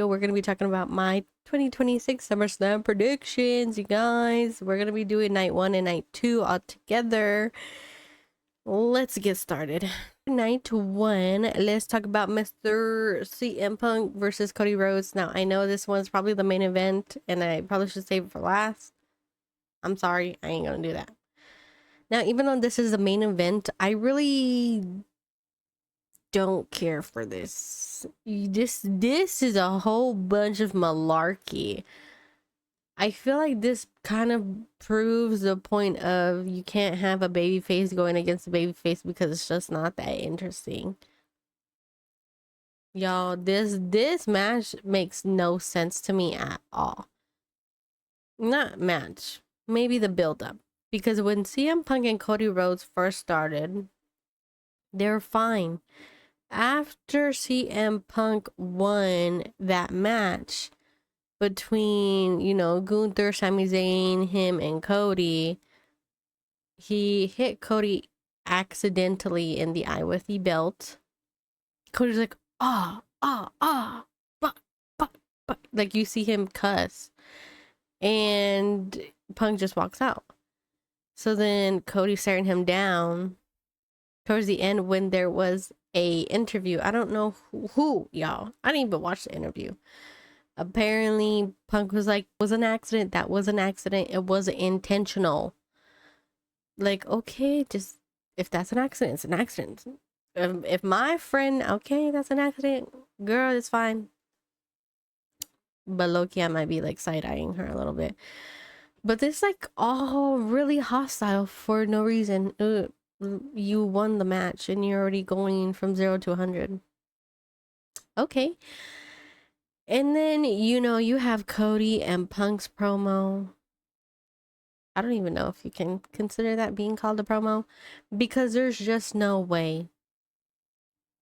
We're going to be talking about my 2026 Summerslam predictions, you guys. We're going to be doing night 1 and night 2 all together. Let's get started. Night 1, let's talk about Mr. CM Punk versus Cody Rhodes. Now, I know this one's probably the main event, and I probably should save it for last. I'm sorry, I ain't going to do that. Now, even though this is the main event, I really don't care for this. This is a whole bunch of malarkey. I feel like this kind of proves the point of you can't have a baby face going against a baby face because it's just not that interesting. Y'all, this match makes no sense to me at all. Not match, maybe the build up, because when CM Punk and Cody Rhodes first started, they're fine. After CM Punk won that match between, Gunther, Sami Zayn, him, and Cody, he hit Cody accidentally in the eye with the belt. Cody's like, but, like you see him cuss. And Punk just walks out. So then Cody's staring him down towards the end when there was a interview. I don't know who y'all. I didn't even watch the interview. Apparently Punk was like, was an accident. That was an accident. It wasn't intentional. Like, okay, just if that's an accident, it's an accident. If my friend, okay, that's an accident, girl, it's fine. But low-key, I might be like side-eyeing her a little bit. But this like all really hostile for no reason. You won the match and you're already going from 0 to 100. Okay. And then, you have Cody and Punk's promo. I don't even know if you can consider that being called a promo, because there's just no way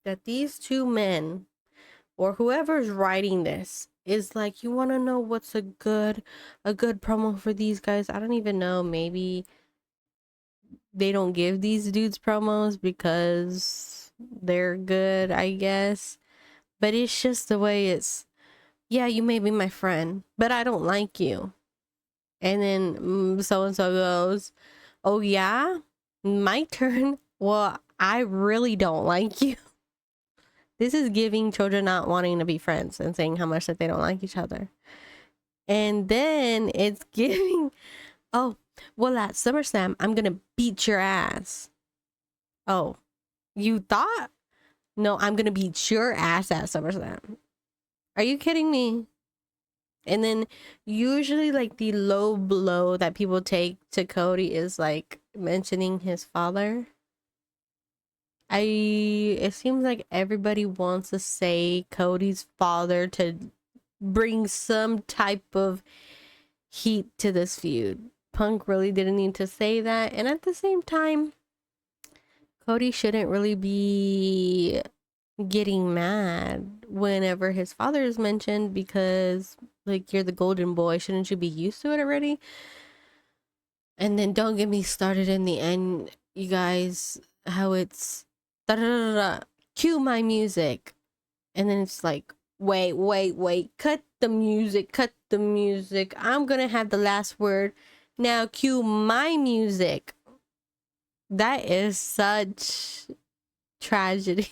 that these two men or whoever's writing this is like, you want to know what's a good promo for these guys? I don't even know. Maybe they don't give these dudes promos because they're good, I guess. But it's just the way it's, yeah, you may be my friend, but I don't like you. And then so-and-so goes, oh yeah, my turn. Well, I really don't like you. This is giving children not wanting to be friends and saying how much that they don't like each other. And then it's giving, oh, well, at SummerSlam, I'm going to beat your ass. Oh, you thought? No, I'm going to beat your ass at SummerSlam. Are you kidding me? And then usually like the low blow that people take to Cody is like mentioning his father. It seems like everybody wants to say Cody's father to bring some type of heat to this feud. Punk really didn't need to say that. And at the same time, Cody shouldn't really be getting mad whenever his father is mentioned, because like, you're the golden boy. Shouldn't you be used to it already? And then don't get me started in the end, you guys, how it's cue my music. And then it's like, wait, cut the music. I'm gonna have the last word. Now cue my music. That is such tragedy.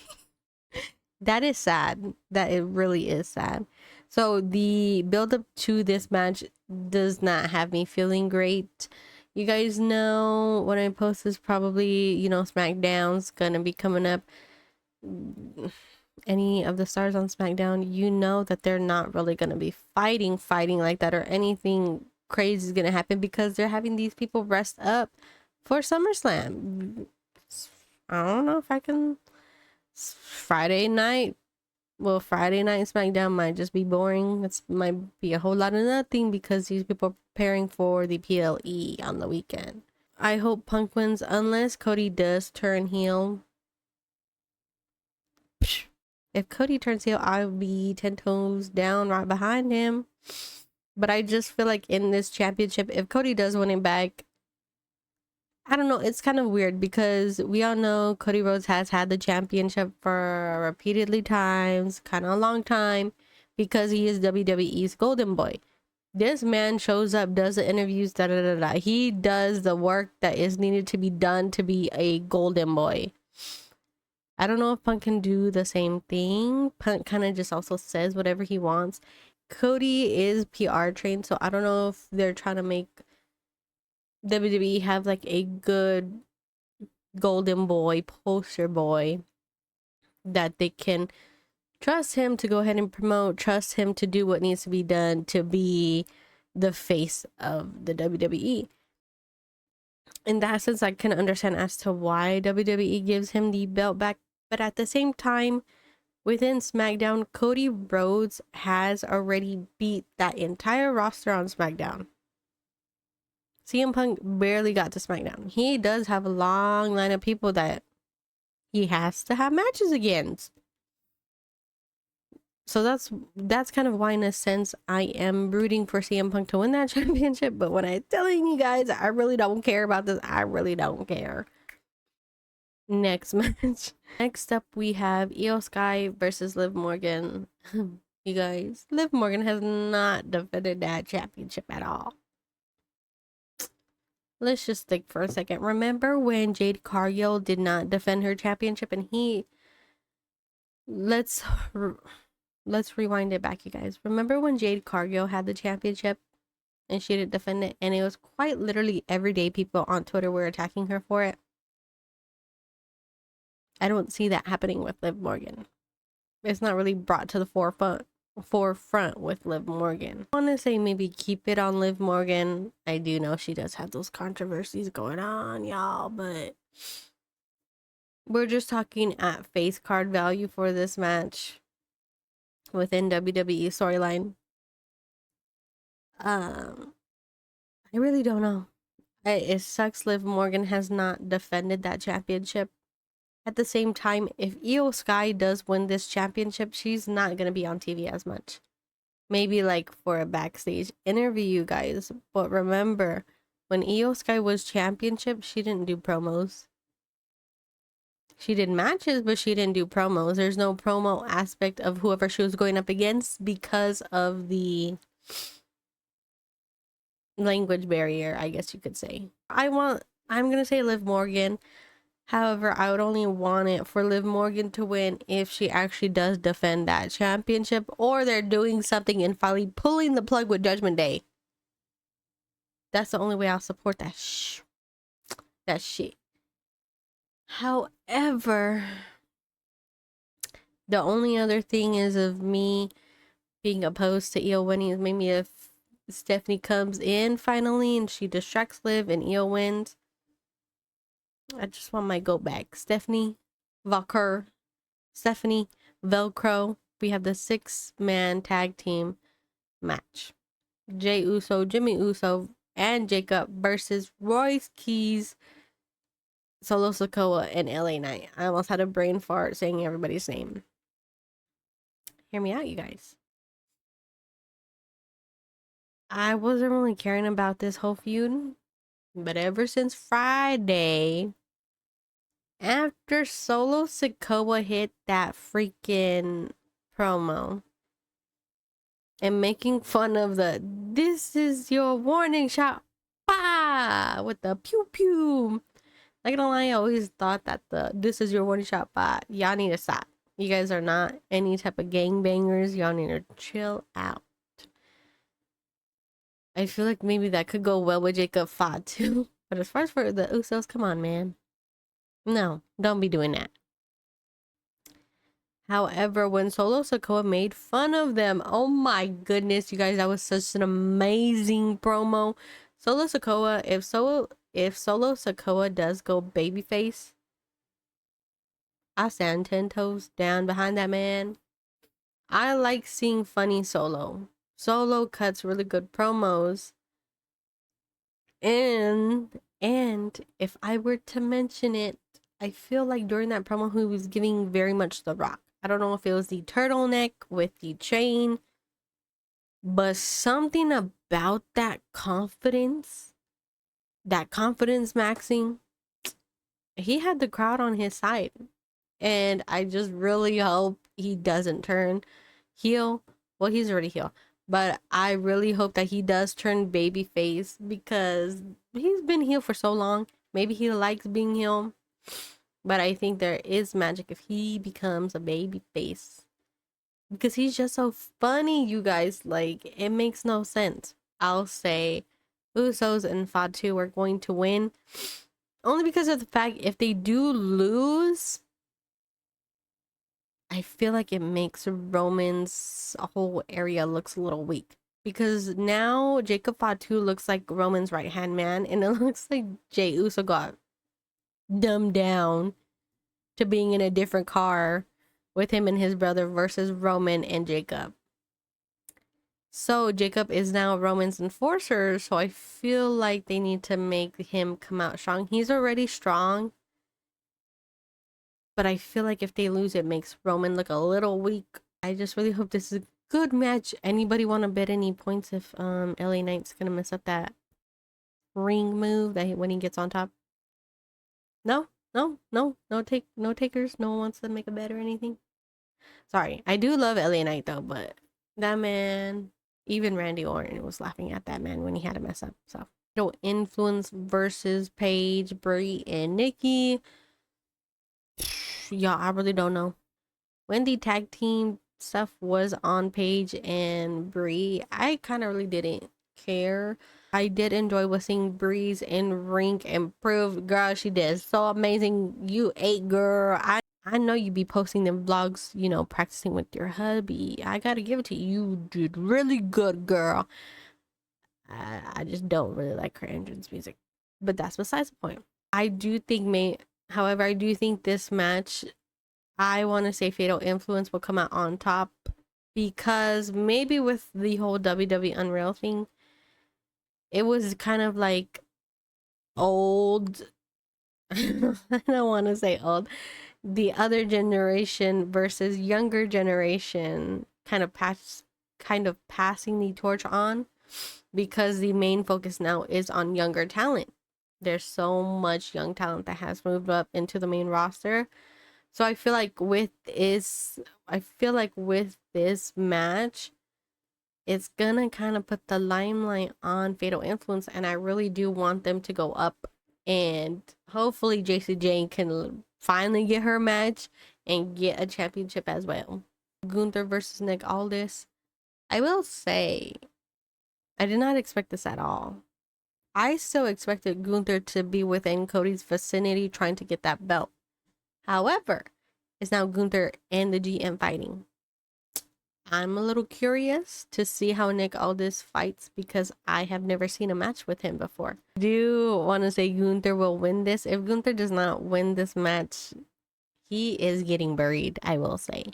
That is sad. That it really is sad. So the build up to this match does not have me feeling great. You guys know when I post this, probably, SmackDown's gonna be coming up. Any of the stars on SmackDown, you know that they're not really gonna be fighting like that, or anything crazy is gonna happen, because they're having these people rest up for SummerSlam. I don't know if I can. Friday night SmackDown might just be boring. It might be a whole lot of nothing, because these people are preparing for the PLE on the weekend. I hope Punk wins, unless Cody does turn heel. If Cody turns heel, I'll be 10 toes down right behind him. But I just feel like in this championship, if Cody does win it back, I don't know, it's kind of weird, because we all know Cody Rhodes has had the championship for repeatedly times, kind of a long time. because he is WWE's golden boy. This man shows up, does the interviews, da da da da. He does the work that is needed to be done to be a golden boy. I don't know if Punk can do the same thing. Punk kind of just also says whatever he wants. Cody is PR trained, so I don't know if they're trying to make WWE have like a good golden boy, poster boy that they can trust him to go ahead and promote, trust him to do what needs to be done to be the face of the WWE. In that sense, I can understand as to why WWE gives him the belt back, but at the same time, within SmackDown, Cody Rhodes has already beat that entire roster on SmackDown. CM Punk barely got to SmackDown. He does have a long line of people that he has to have matches against. So that's kind of why, in a sense, I am rooting for CM Punk to win that championship. But when I'm telling you guys, I really don't care about this. I really don't care. Next match. Next up, we have Io Sky versus Liv Morgan. You guys, Liv Morgan has not defended that championship at all. Let's just think for a second. Remember when Jade Cargill did not defend her championship, and let's rewind it back, you guys. Remember when Jade Cargill had the championship and she didn't defend it, and it was quite literally everyday people on Twitter were attacking her for it? I don't see that happening with Liv Morgan. It's not really brought to the forefront with Liv Morgan. I want to say maybe keep it on Liv Morgan. I do know she does have those controversies going on, y'all, but we're just talking at face card value for this match within WWE storyline. I really don't know. It sucks Liv Morgan has not defended that championship. At the same time, if Io Sky does win this championship, she's not going to be on TV as much. Maybe like for a backstage interview, guys. But remember, when Io Sky was championship, she didn't do promos. She did matches, but she didn't do promos. There's no promo aspect of whoever she was going up against because of the language barrier, I guess you could say. I'm going to say Liv Morgan. However, I would only want it for Liv Morgan to win if she actually does defend that championship, or they're doing something and finally pulling the plug with Judgment Day. That's the only way I'll support that shit. However, the only other thing is of me being opposed to Io winning is maybe if Stephanie comes in finally and she distracts Liv and Io wins. I just want my goat back. Stephanie Velcro. We have the 6-man tag team match. Jey Uso, Jimmy Uso, and Jacob versus Royce Keys, Solo Sikoa, and LA Knight. I almost had a brain fart saying everybody's name. Hear me out, you guys. I wasn't really caring about this whole feud, but ever since Friday, after Solo Sikoa hit that freaking promo and making fun of the "this is your warning shot," bah! With the pew pew. Not gonna lie, I always thought that the "this is your warning shot," bah, y'all need to stop. You guys are not any type of gangbangers. Y'all need to chill out. I feel like maybe that could go well with Jacob Fad too. But as far as for the Usos, come on, man. No, don't be doing that. However, when Solo Sikoa made fun of them, oh my goodness, you guys, that was such an amazing promo. Solo Sikoa, if Solo Sikoa does go babyface, I stand 10 toes down behind that man. I like seeing funny Solo. Solo cuts really good promos. And if I were to mention it, I feel like during that promo he was giving very much The Rock. I don't know if it was the turtleneck with the chain, but something about that confidence maxing, he had the crowd on his side. And I just really hope he doesn't turn heel Well, he's already heel, but I really hope that he does turn baby face because he's been heel for so long. Maybe he likes being heel, but I think there is magic if he becomes a baby face because he's just so funny, you guys. Like, it makes no sense. I'll say Usos and Fatu are going to win only because of the fact if they do lose, I feel like it makes Roman's whole area looks a little weak because now Jacob Fatu looks like Roman's right hand man, and it looks like Jey Uso got dumbed down to being in a different car with him and his brother versus Roman and Jacob. So Jacob is now Roman's enforcer, so I feel like they need to make him come out strong. He's already strong, but I feel like if they lose, it makes Roman look a little weak. I just really hope this is a good match. Anybody want to bet any points if LA Knight's gonna mess up that ring move that when he gets on top? No, no takers. No one wants to make a bet or anything. Sorry, I do love LA Knight though, but that man, even Randy Orton was laughing at that man when he had a mess up. So, Influence versus Paige, Brie, and Nikki. Y'all, I really don't know. When the tag team stuff was on Paige and Brie, I kind of really didn't care. I did enjoy seeing Bree's in ring improve. Girl, she did so amazing. You ate, girl. I know you be posting them vlogs, you know, practicing with your hubby. I gotta give it to you. You did really good, girl. I just don't really like her entrance music, but that's besides the point. I do think however, I do think this match, I want to say Fatal Influence will come out on top because maybe with the whole WWE Unreal thing, it was kind of like old. I don't want to say old. The other generation versus younger generation kind of passing the torch on because the main focus now is on younger talent. There's so much young talent that has moved up into the main roster. So I feel like with this match, it's gonna kind of put the limelight on Fatal Influence, and I really do want them to go up, and hopefully JC Jane can finally get her match and get a championship as well. Gunther versus Nick Aldis. I will say, I did not expect this at all. I still expected Gunther to be within Cody's vicinity trying to get that belt. However, it's now Gunther and the GM fighting. I'm a little curious to see how Nick Aldis fights because I have never seen a match with him before. I do want to say Gunther will win this. If Gunther does not win this match, he is getting buried, I will say.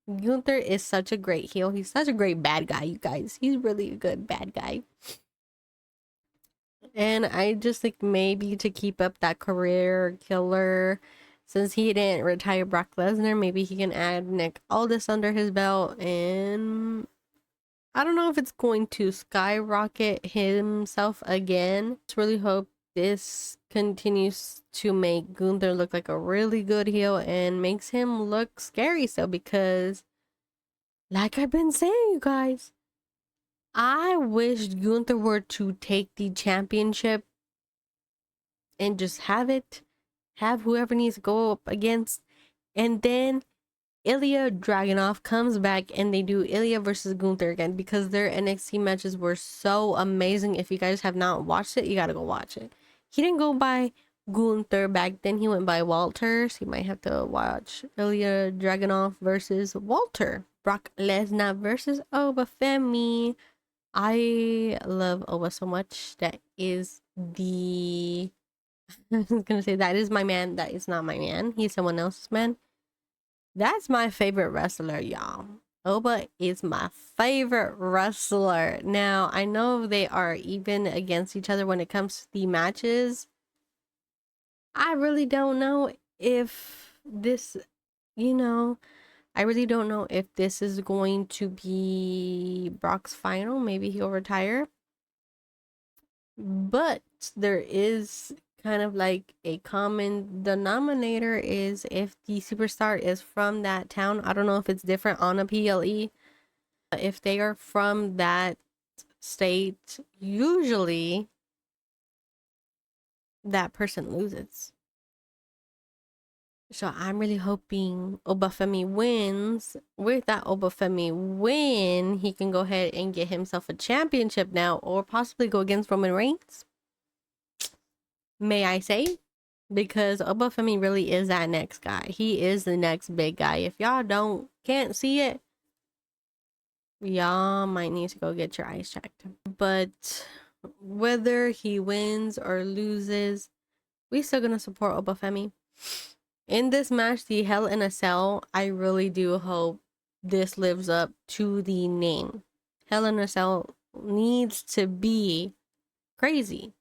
Gunther is such a great heel. He's such a great bad guy, you guys. He's really a good bad guy. And I just think maybe to keep up that career killer, since he didn't retire Brock Lesnar, maybe he can add Nick Aldis under his belt. And I don't know if it's going to skyrocket himself again. Just really hope this continues to make Gunther look like a really good heel and makes him look scary. So because, like I've been saying, you guys, I wish Gunther were to take the championship and just have whoever needs to go up against, and then Ilya Dragunov comes back and they do Ilya versus Gunther again because their NXT matches were so amazing. If you guys have not watched it, you gotta go watch it. He didn't go by Gunther back then, he went by Walter, so you might have to watch Ilya Dragunov versus Walter. Brock Lesnar versus Oba Femi. I love Oba so much. That is the I was gonna say that is my man. That is not my man. He's someone else's man. That's my favorite wrestler, y'all. Oba is my favorite wrestler. Now, I know they are even against each other when it comes to the matches. I really don't know if this, I really don't know if this is going to be Brock's final. Maybe he'll retire. But there is kind of like a common denominator is if the superstar is from that town. I don't know if it's different on a PLE, If they are from that state, usually that person loses. So I'm really hoping Obafemi wins. With that Obafemi win, he can go ahead and get himself a championship now, or possibly go against Roman Reigns. May I say? Because Obafemi really is that next guy. He is the next big guy. If y'all can't see it, y'all might need to go get your eyes checked. But whether he wins or loses, we still gonna support Obafemi. In this match, the Hell in a Cell, I really do hope this lives up to the name. Hell in a Cell needs to be crazy.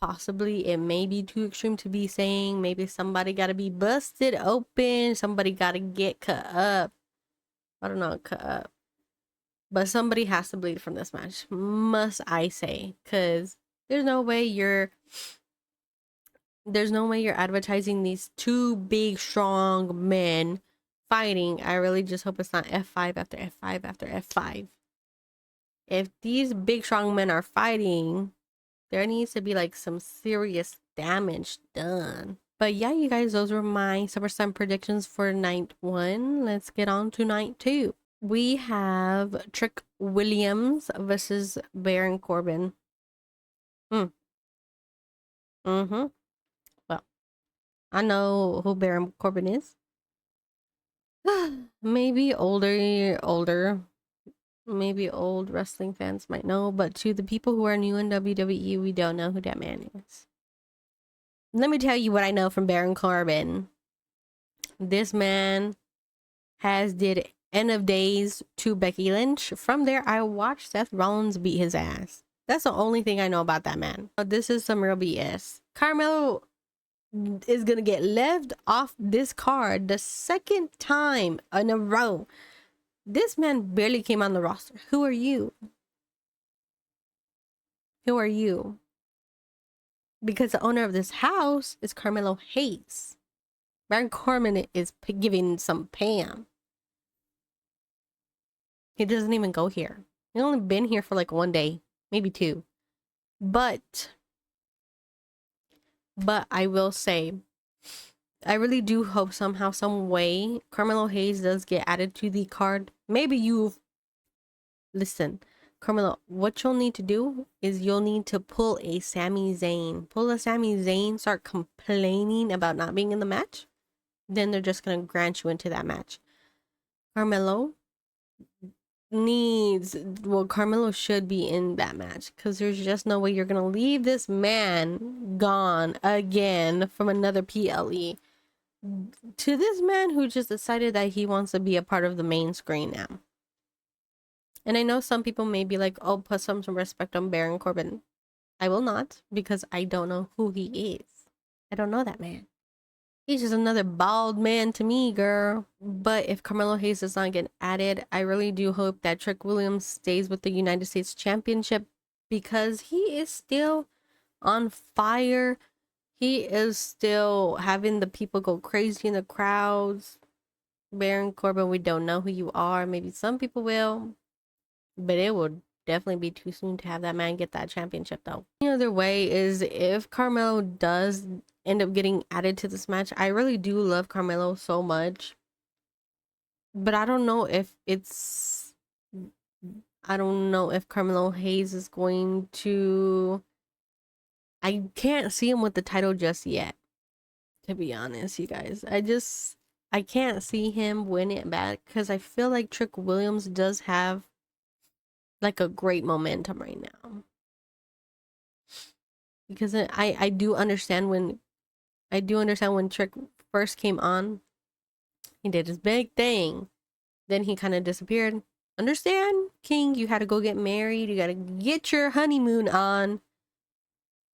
Possibly it may be too extreme to be saying. Maybe somebody gotta be busted open. Somebody gotta get cut up. I don't know, cut up. But somebody has to bleed from this match, must I say. Because there's no way you're advertising these two big strong men fighting. I really just hope it's not F5 after F5 after F5. If these big strong men are fighting, there needs to be like some serious damage done. But yeah, you guys, those were my Summerslam predictions for night 1. Let's get on to night 2. We have Trick Williams versus Baron Corbin. Well, I know who Baron Corbin is. Maybe older. Maybe old wrestling fans might know, but to the people who are new in WWE, we don't know who that man is. Let me tell you what I know from Baron Corbin. This man has did End of Days to Becky Lynch. From there, I watched Seth Rollins beat his ass. That's the only thing I know about that man. This is some real BS. Carmelo is gonna get left off this card the second time in a row. This man barely came on the roster. Who are you? Who are you? Because the owner of this house is Carmelo Hayes. Baron Corbin is giving some Pam. He doesn't even go here. He's only been here for like 1 day, maybe 2. But I will say, I really do hope somehow, some way, Carmelo Hayes does get added to the card. Maybe listen, Carmelo, what you'll need to do is you'll need to pull a Sami Zayn. Pull a Sami Zayn, start complaining about not being in the match. Then they're just going to grant you into that match. Carmelo should be in that match, because there's just no way you're going to leave this man gone again from another PLE to this man who just decided that he wants to be a part of the main screen now. And I know some people may be like, oh, put some respect on Baron Corbin. I will not, because I don't know who he is. I don't know that man. He's just another bald man to me, girl. But if Carmelo Hayes does not get added, I really do hope that Trick Williams stays with the United States Championship, because he is still on fire. He is still having the people go crazy in the crowds. Baron Corbin, we don't know who you are. Maybe some people will, but it will definitely be too soon to have that man get that championship, though. The other way is if Carmelo does end up getting added to this match. I really do love Carmelo so much, but I don't know if Carmelo Hayes is going to. I can't see him with the title just yet, to be honest, you guys. I can't see him win it back, because I feel like Trick Williams does have like a great momentum right now. Because I do understand when Trick first came on, he did his big thing. Then he kind of disappeared. Understand, King, you had to go get married. You got to get your honeymoon on.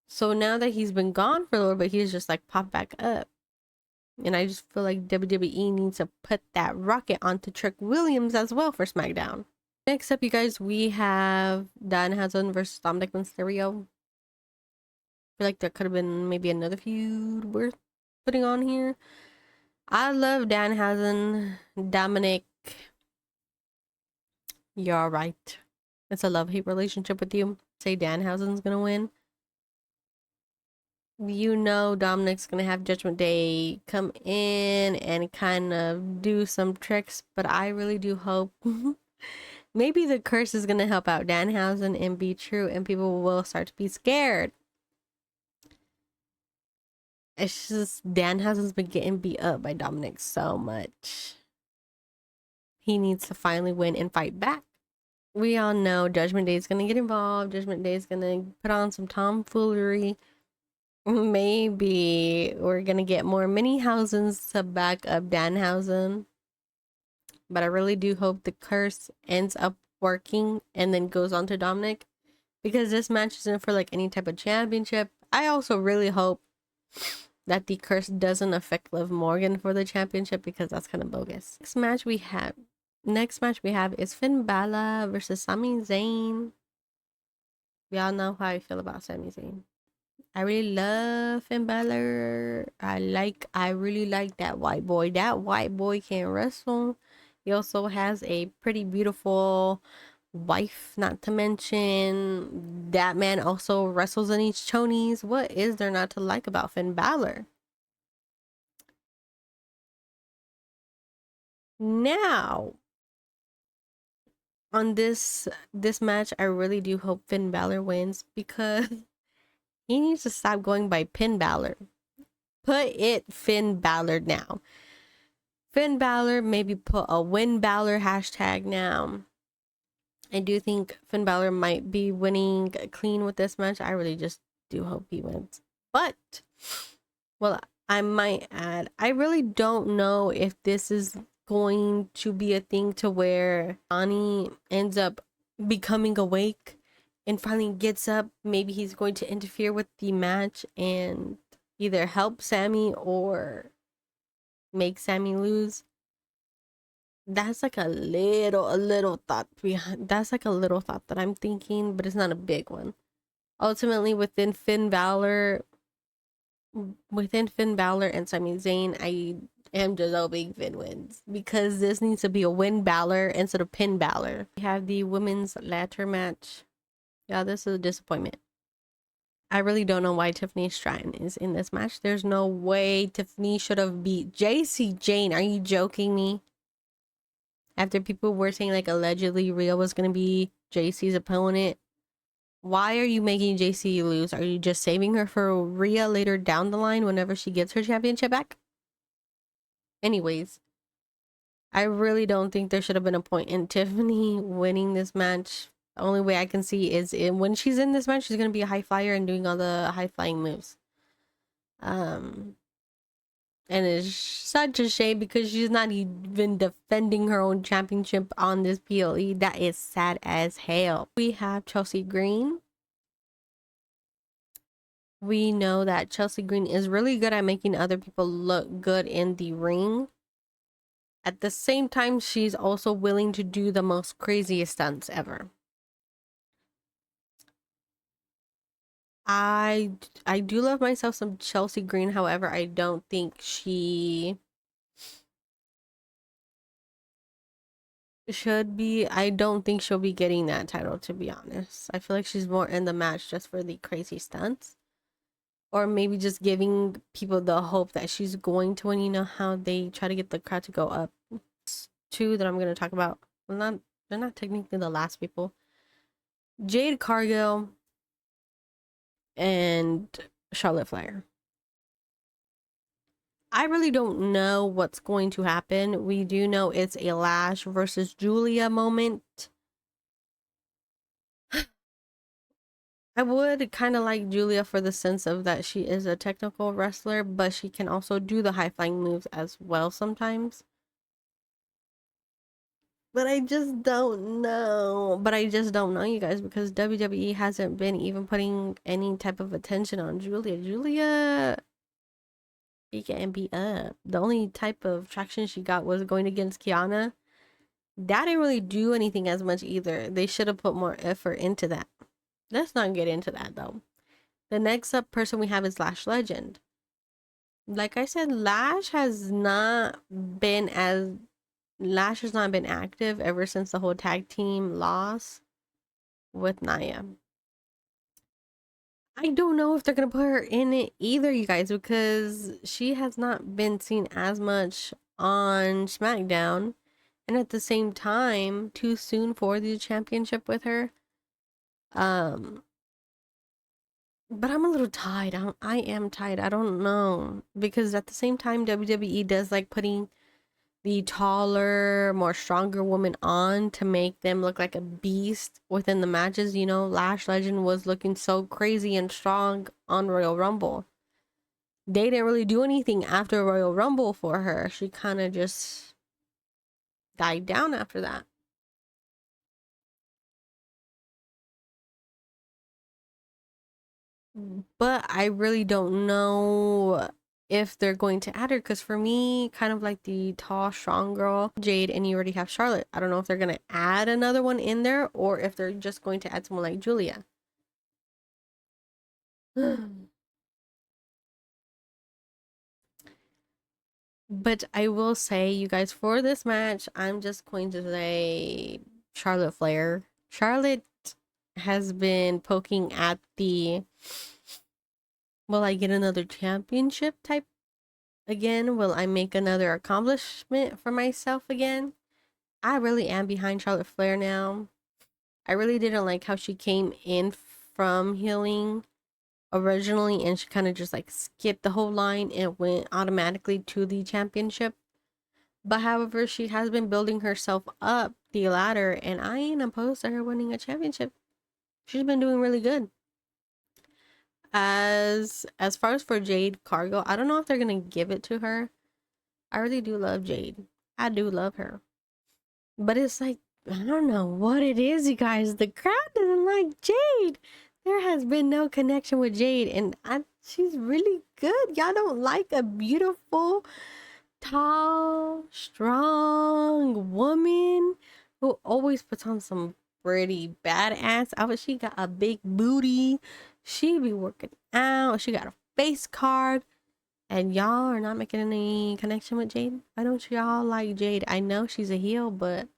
So now that he's been gone for a little bit, he's just like popped back up. And I just feel like WWE needs to put that rocket onto Trick Williams as well for SmackDown. Next up, you guys, we have Danhausen versus Dominic Mysterio. I feel like there could have been maybe another feud worth putting on here. I love Danhausen. Dominic, You're right. It's a love-hate relationship with you. Say Danhausen's gonna win. You know Dominic's gonna have Judgment Day come in and kind of do some tricks, but I really do hope maybe the curse is gonna help out Danhausen and be true, and people will start to be scared. It's just Danhausen's been getting beat up by Dominic so much. He needs to finally win and fight back. We all know Judgment Day is gonna get involved. Judgment Day is gonna put on some tomfoolery. Maybe we're gonna get more mini Housens to back up Danhausen. But I really do hope the curse ends up working and then goes on to Dominic, because this match isn't for like any type of championship. I also really hope that the curse doesn't affect Liv Morgan for the championship, because that's kind of bogus. Next match we have is Finn Balor versus Sami Zayn. We all know how I feel about Sami Zayn. I really love Finn Balor. I really like that white boy. That white boy can wrestle. He also has a pretty beautiful wife, not to mention that man also wrestles in each chonies. What is there not to like about Finn Balor? Now, on this match, I really do hope Finn Balor wins, because he needs to stop going by Pin Balor. Put it Finn Balor now. Finn Balor, maybe put a Win Balor hashtag now. I do think Finn Balor might be winning clean with this match. I really just do hope he wins. But, well, I might add, I really don't know if this is going to be a thing to where Ani ends up becoming awake and finally gets up. Maybe he's going to interfere with the match and either help Sammy or make Sammy lose. That's like a little thought behind. That's like a little thought that I'm thinking, but it's not a big one. Ultimately, within Finn Balor and Sami Zayn, I am just hoping Finn wins, because this needs to be a Win Balor instead of Pin Balor. We have the women's ladder match. Yeah, this is a disappointment. I really don't know why Tiffany Stratton is in this match. There's no way Tiffany should have beat JC Jane. Are you joking me? After people were saying like allegedly Rhea was going to be JC's opponent. Why are you making JC lose? Are you just saving her for Rhea later down the line whenever she gets her championship back? Anyways, I really don't think there should have been a point in Tiffany winning this match. The only way I can see is when she's in this match, she's going to be a high flyer and doing all the high flying moves. And it's such a shame, because she's not even defending her own championship on this PLE. That is sad as hell. We have Chelsea Green. We know that Chelsea Green is really good at making other people look good in the ring. At the same time, she's also willing to do the most craziest stunts ever. I do love myself some Chelsea Green. However, I don't think she should be. I don't think she'll be getting that title, to be honest. I feel like she's more in the match just for the crazy stunts, or maybe just giving people the hope that she's going to win. You know how they try to get the crowd to go up. Two that I'm going to talk about. Well, they're not technically the last people. Jade Cargill and Charlotte Flair. I really don't know what's going to happen. We do know it's a Lash versus Julia moment. I would kind of like Julia for the sense of that she is a technical wrestler, but she can also do the high flying moves as well sometimes. But I just don't know. You guys, because WWE hasn't been even putting any type of attention on Julia. Julia, she can beat up. The only type of traction she got was going against Kiana. That didn't really do anything as much either. They should have put more effort into that. Let's not get into that though. The next up person we have is Lash Legend. Like I said, Lash has not been as Lash has not been active ever since the whole tag team loss with Nia. I don't know if they're gonna put her in it either, you guys, because she has not been seen as much on SmackDown, and at the same time, too soon for the championship with her. Um, but I'm a little tired. I am tired. I don't know, because at the same time, WWE does like putting the taller, more stronger woman on to make them look like a beast within the matches. You know, Lash Legend was looking so crazy and strong on Royal Rumble. They didn't really do anything after Royal Rumble for her. She kind of just died down after that. But I really don't know if they're going to add her, because for me, kind of like the tall, strong girl, Jade, and you already have Charlotte. I don't know if they're going to add another one in there or if they're just going to add someone like Julia. But I will say, you guys, for this match, I'm just going to say Charlotte Flair. Charlotte has been poking at the, will I get another championship type again? Will I make another accomplishment for myself again? I really am behind Charlotte Flair now. I really didn't like how she came in from healing originally, and she kind of just like skipped the whole line and went automatically to the championship. But however, she has been building herself up the ladder, and I ain't opposed to her winning a championship. She's been doing really good. As far as for Jade Cargill, I don't know if they're gonna give it to her. I really do love Jade. I do love her. But it's like, I don't know what it is, you guys. The crowd doesn't like Jade. There has been no connection with Jade, and she's really good. Y'all don't like a beautiful, tall, strong woman who always puts on some pretty badass outfit. She got a big booty. She be working out. She got a face card. And y'all are not making any connection with Jade? Why don't y'all like Jade? I know she's a heel, but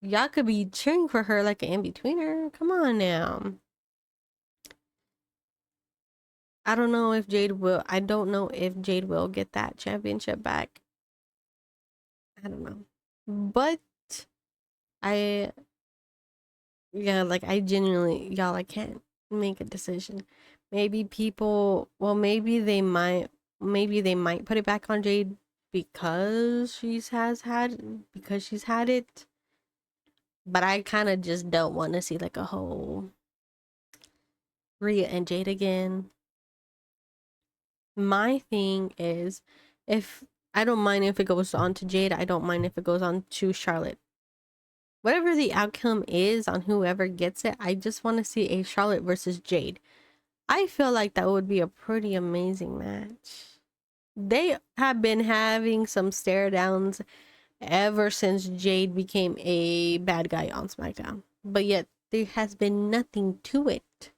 y'all could be cheering for her like an in-betweener. Come on now. I don't know if Jade will. I don't know if Jade will get that championship back. I don't know. But I, yeah, like I genuinely, y'all, I can't make a decision. Maybe people, well, maybe they might put it back on Jade because because she's had it. But I kind of just don't want to see like a whole Rhea and Jade again. My thing is, if I don't mind if it goes on to Jade, I don't mind if it goes on to Charlotte. Whatever the outcome is on whoever gets it, I just want to see a Charlotte versus Jade. I feel like that would be a pretty amazing match. They have been having some stare downs ever since Jade became a bad guy on SmackDown, but yet there has been nothing to it.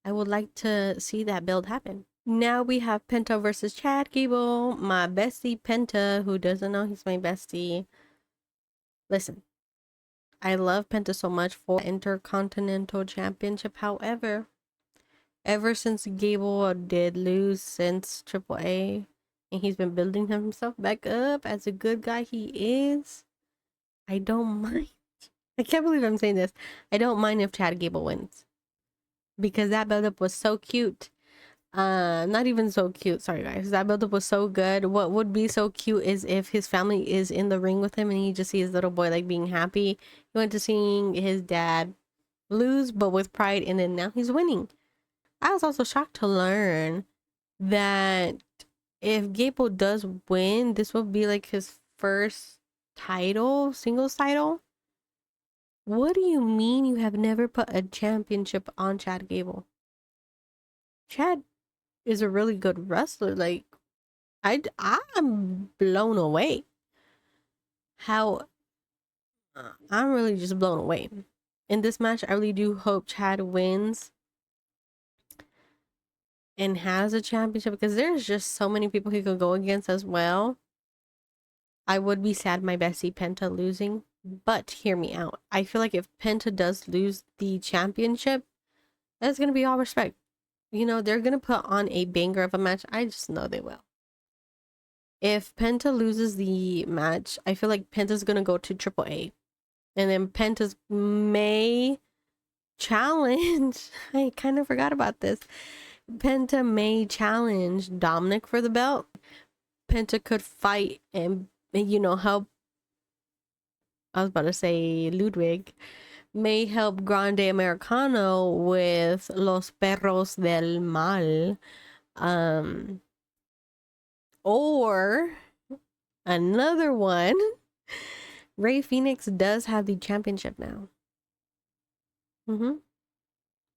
I would like to see that build happen. Now we have Penta versus Chad Gable, my bestie Penta, who doesn't know he's my bestie. Listen, I love Penta so much for Intercontinental Championship. However, ever since Gable did lose since AAA, and he's been building himself back up as a good guy he is, I don't mind. I can't believe I'm saying this. I don't mind if Chad Gable wins, because that build-up was so cute. Not even so cute, sorry guys, that build-up was so good. What would be so cute is if his family is in the ring with him and he just sees his little boy like being happy. He went to seeing his dad lose but with pride, and then now he's winning. I was also shocked to learn that if Gable does win, this will be like his first title, singles title. What do you mean you have never put a championship on Chad Gable? Chad is a really good wrestler. Like, I'm blown away. How I'm really just blown away. In this match, I really do hope Chad wins and has a championship, because there's just so many people he could go against as well. I would be sad my bestie Penta losing, but hear me out. I feel like if Penta does lose the championship, that's gonna be all respect. You know, they're gonna put on a banger of a match. I just know they will. If Penta loses the match, I feel like Penta's gonna go to Triple A. And then Penta's may challenge. I kind of forgot about this. Penta may challenge Dominic for the belt. Penta could fight and, you know, help. I was about to say Ludwig may help Grande Americano with Los Perros del Mal. Or another one, Ray Phoenix does have the championship now.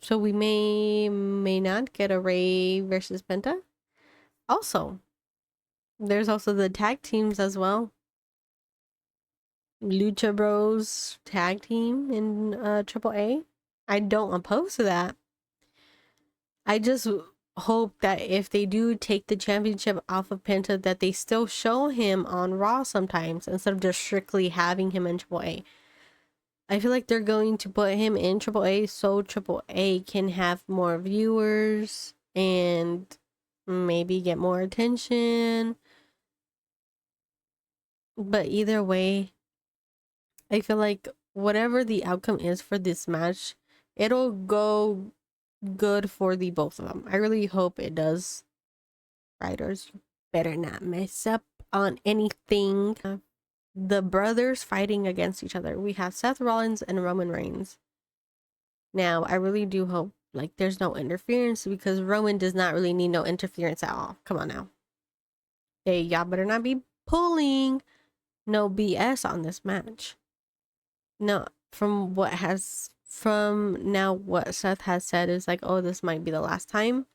So we may not get a Ray versus Penta. Also, there's also the tag teams as well. Lucha Bros tag team in Triple A. I don't oppose to that. I just hope that if they do take the championship off of Penta, that they still show him on Raw sometimes instead of just strictly having him in Triple A. I feel like they're going to put him in Triple A so Triple A can have more viewers and maybe get more attention. But either way, I feel like whatever the outcome is for this match, it'll go good for the both of them. I really hope it does. Writers, you better not mess up on anything. The brothers fighting against each other. We have Seth Rollins and Roman Reigns. Now, I really do hope like there's no interference because Roman does not really need no interference at all. Come on now. Hey, y'all better not be pulling no BS on this match. No, what Seth has said is like, oh, this might be the last time.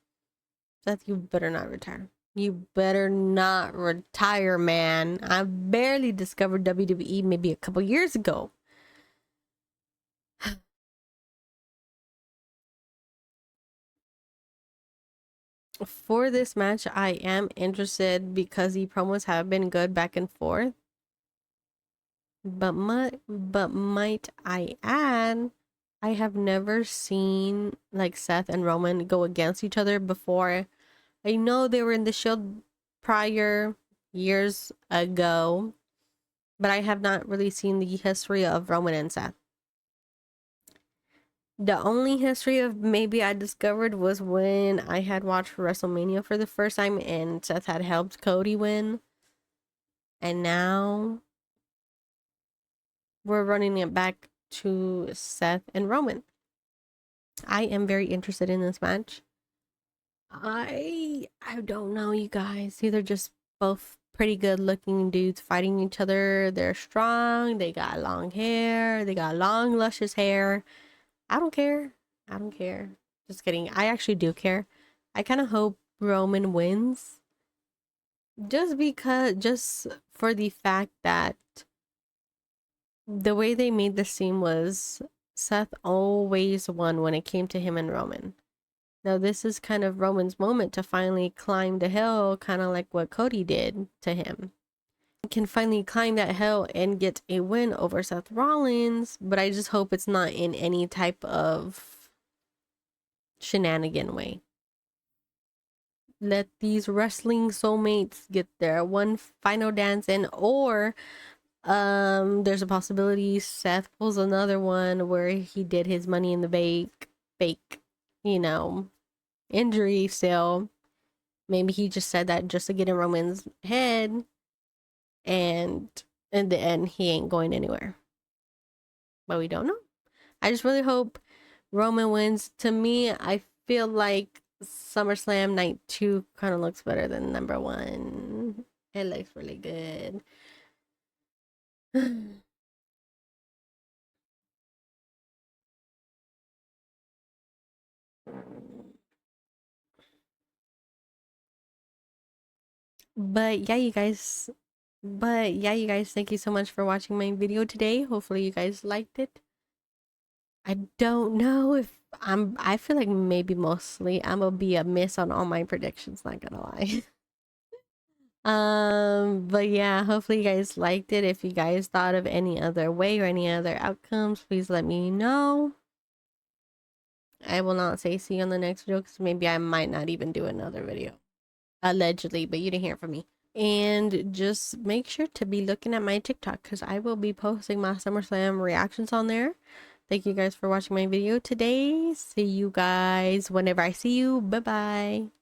Seth, you better not retire. You better not retire, man. I barely discovered WWE maybe a couple years ago. For this match, I am interested because the promos have been good back and forth. But might I add, I have never seen like Seth and Roman go against each other before. I know they were in the Shield prior years ago, but I have not really seen the history of Roman and Seth. The only history of maybe I discovered was when I had watched WrestleMania for the first time and Seth had helped Cody win. And now we're running it back to Seth and Roman. I am very interested in this match. I don't know, you guys. They're just both pretty good looking dudes fighting each other. They're strong. They got long hair. They got long, luscious hair. I don't care. I don't care. Just kidding. I actually do care. I kind of hope Roman wins. Just for the fact that the way they made the scene was Seth always won when it came to him and Roman. Now, this is kind of Roman's moment to finally climb the hill, kind of like what Cody did to him. He can finally climb that hill and get a win over Seth Rollins, but I just hope it's not in any type of shenanigan way. Let these wrestling soulmates get their one final dance in, or there's a possibility Seth pulls another one where he did his money in the fake, you know, injury still. Maybe he just said that just to get in Roman's head, and in the end he ain't going anywhere. But we don't know. I just really hope Roman wins. To me, I feel like SummerSlam Night 2 kind of looks better than number 1. It looks really good. But yeah, you guys. Thank you so much for watching my video today. Hopefully you guys liked it. I don't know if I feel like maybe mostly I'm gonna be a miss on all my predictions, not gonna lie. But yeah, hopefully you guys liked it. If you guys thought of any other way or any other outcomes, please let me know. I will not say see you on the next video because maybe I might not even do another video. Allegedly, but you didn't hear from me. And just make sure to be looking at my TikTok because I will be posting my SummerSlam reactions on there. Thank you guys for watching my video today. See you guys whenever I see you. Bye bye.